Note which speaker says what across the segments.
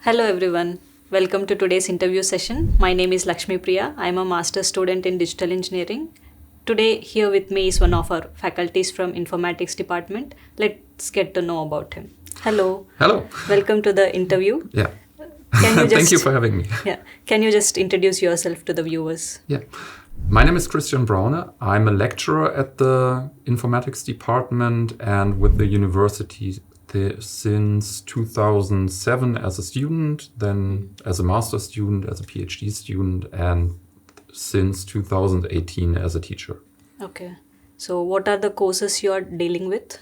Speaker 1: Hello everyone. Welcome to today's interview session. My name is Lakshmi Priya. I am a master's student in digital engineering. Today here with me is one of our faculties from Informatics department. Let's get to know about him. Hello.
Speaker 2: Hello.
Speaker 1: Welcome to the interview.
Speaker 2: Yeah.
Speaker 1: Can you just,
Speaker 2: Thank you for having me.
Speaker 1: Yeah. Can you just introduce yourself to the viewers?
Speaker 2: Yeah. My name is Christian Braune. I'm a lecturer at the Informatics department and with the university since 2007 as a student, then as a master's student, as a PhD student, and since 2018 as a teacher.
Speaker 1: Okay. So what are the courses you are dealing with?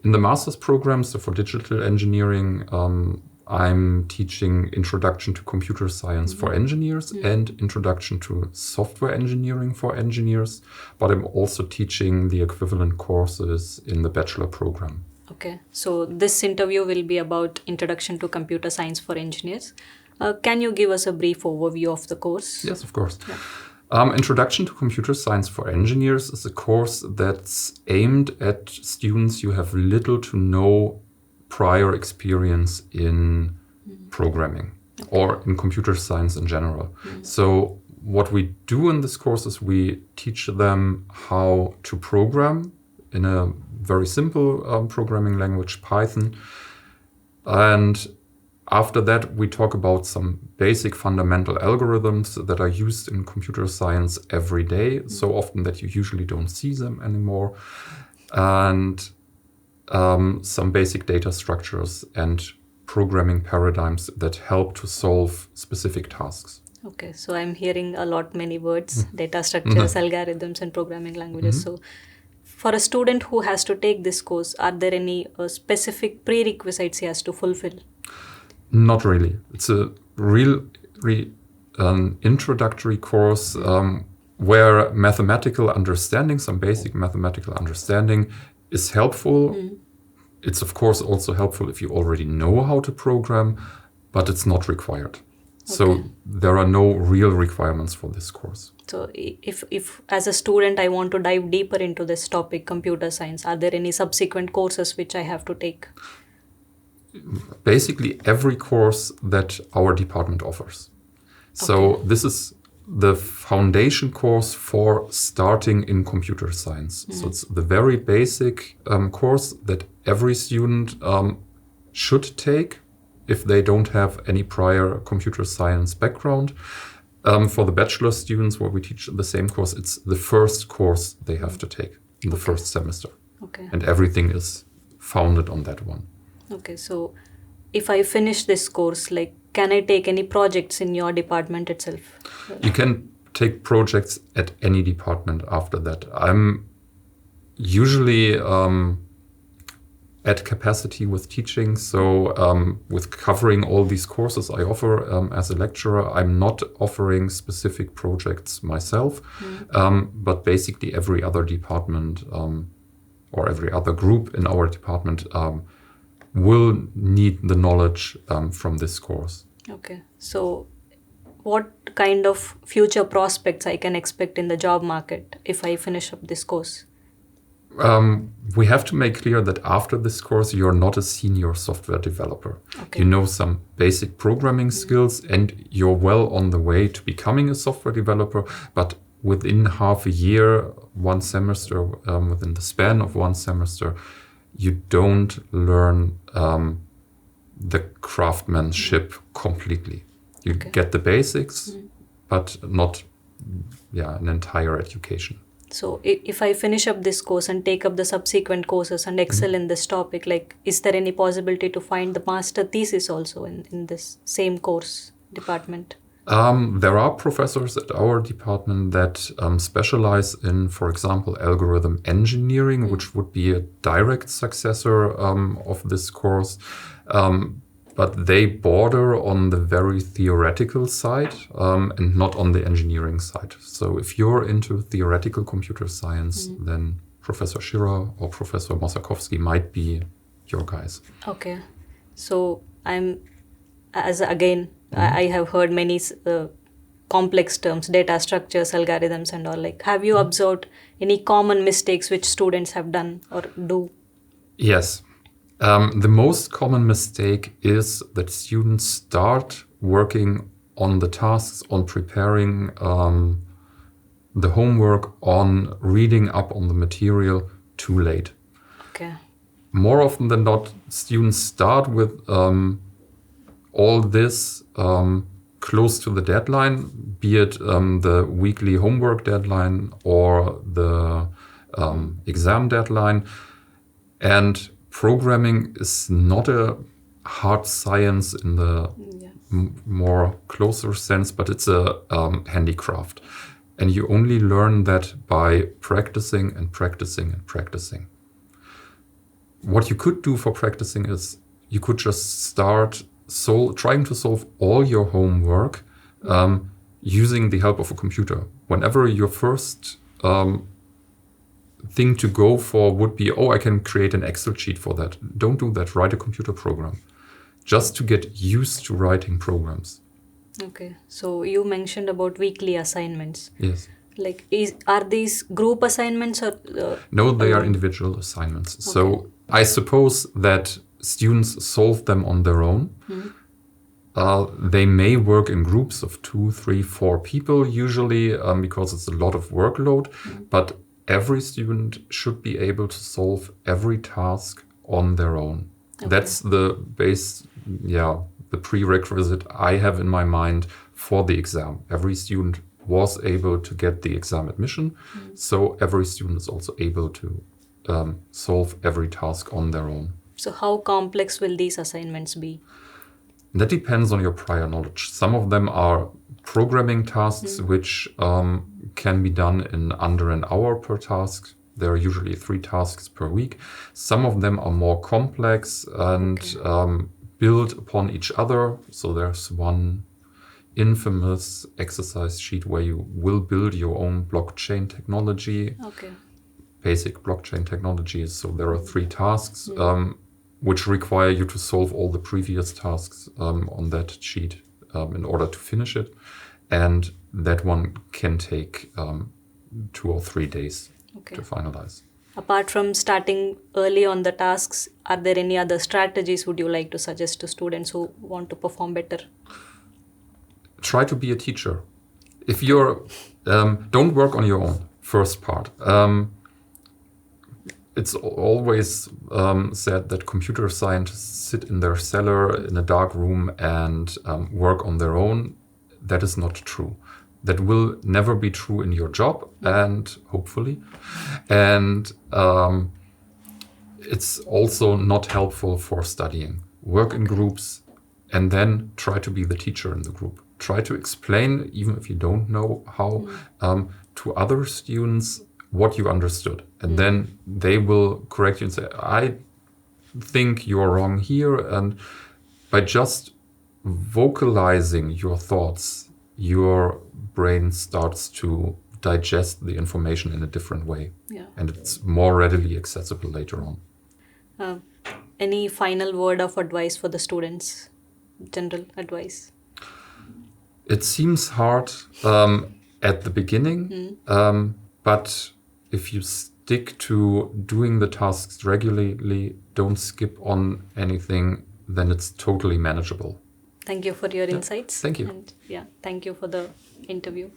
Speaker 2: In the master's program, so for digital engineering, I'm teaching Introduction to Computer Science for engineers and Introduction to Software Engineering for engineers, but I'm also teaching the equivalent courses in the bachelor program.
Speaker 1: Okay, so this interview will be about Introduction to Computer Science for Engineers. Can you give us a brief overview of the course?
Speaker 2: Yes, of course.
Speaker 1: Yeah.
Speaker 2: Introduction to Computer Science for Engineers is a course that's aimed at students who have little to no prior experience in programming or in computer science in general. So what we do in this course is we teach them how to program in a very simple programming language, Python. And after that, we talk about some basic fundamental algorithms that are used in computer science every day, so often that you usually don't see them anymore. And some basic data structures and programming paradigms that help to solve specific tasks.
Speaker 1: Okay, so I'm hearing many words, data structures, algorithms, and programming languages. So for a student who has to take this course, are there any specific prerequisites he has to fulfill?
Speaker 2: Not really. It's a real introductory course where mathematical understanding, some basic mathematical understanding is helpful. It's of course also helpful if you already know how to program, but it's not required. So there are no real requirements for this course.
Speaker 1: So if as a student I want to dive deeper into this topic, computer science, are there any subsequent courses which I have to take?
Speaker 2: Basically every course that our department offers. So this is the foundation course for starting in computer science. So it's the very basic course that every student should take if they don't have any prior computer science background. For the bachelor students where we teach the same course, it's the first course they have to take in the first semester.
Speaker 1: Okay.
Speaker 2: And everything is founded on that one.
Speaker 1: Okay, so if I finish this course, can I take any projects in your department itself?
Speaker 2: You can take projects at any department after that. I'm usually at capacity with teaching, so with covering all these courses I offer as a lecturer, I'm not offering specific projects myself, but basically every other department or every other group in our department will need the knowledge from this course.
Speaker 1: Okay, so what kind of future prospects I can expect in the job market if I finish up this course?
Speaker 2: We have to make clear that after this course, you're not a senior software developer.
Speaker 1: Okay.
Speaker 2: You know some basic programming skills and you're well on the way to becoming a software developer, but within half a year, one semester, within the span of one semester, you don't learn the craftsmanship completely. You get the basics, but not an entire education.
Speaker 1: So if I finish up this course and take up the subsequent courses and excel in this topic, is there any possibility to find the master thesis also in this same course department?
Speaker 2: There are professors at our department that specialize in, for example, algorithm engineering, which would be a direct successor of this course. But they border on the very theoretical side and not on the engineering side. So if you're into theoretical computer science, then Professor Schirra or Professor Mosakowski might be your guys.
Speaker 1: Okay. So I have heard many complex terms, data structures, algorithms and all. Have you observed any common mistakes which students have done or do?
Speaker 2: Yes. The most common mistake is that students start working on the tasks, on preparing the homework, on reading up on the material too late.
Speaker 1: Okay.
Speaker 2: More often than not, students start with all this close to the deadline, be it the weekly homework deadline or the exam deadline. And programming is not a hard science in the more closer sense, but it's a handicraft. And you only learn that by practicing and practicing and practicing. What you could do for practicing is you could just start trying to solve all your homework using the help of a computer. Whenever your first thing to go for would be, I can create an Excel sheet for that. Don't do that. Write a computer program. Just to get used to writing programs.
Speaker 1: Okay. So you mentioned about weekly assignments.
Speaker 2: Yes.
Speaker 1: Like, are these group assignments or?
Speaker 2: No, they are individual assignments. Okay. So I suppose that students solve them on their own. They may work in groups of 2, 3, 4 people usually because it's a lot of workload. But every student should be able to solve every task on their own. Okay. That's the the prerequisite I have in my mind for the exam. Every student was able to get the exam admission, so every student is also able to solve every task on their own.
Speaker 1: So how complex will these assignments be?
Speaker 2: That depends on your prior knowledge. Some of them are programming tasks which can be done in under an hour per task. There are usually 3 tasks per week. Some of them are more complex and build upon each other. So there's one infamous exercise sheet where you will build your own blockchain technology.
Speaker 1: Okay.
Speaker 2: Basic blockchain technologies. So there are 3 tasks which require you to solve all the previous tasks on that sheet in order to finish it. And that one can take 2 or 3 days to finalize.
Speaker 1: Apart from starting early on the tasks, are there any other strategies would you like to suggest to students who want to perform better?
Speaker 2: Try to be a teacher. If you're, don't work on your own, first part. It's always said that computer scientists sit in their cellar in a dark room and work on their own. That is not true. That will never be true in your job, and hopefully. And it's also not helpful for studying. Work in groups and then try to be the teacher in the group. Try to explain, even if you don't know how, to other students what you understood. And then they will correct you and say, I think you're wrong here. And by just vocalizing your thoughts, your brain starts to digest the information in a different way. Yeah. And it's more readily accessible later on.
Speaker 1: Any final word of advice for the students? General advice?
Speaker 2: It seems hard at the beginning, but if you stick to doing the tasks regularly, don't skip on anything, then it's totally manageable.
Speaker 1: Thank you for your insights.
Speaker 2: Thank you.
Speaker 1: And thank you for the interview.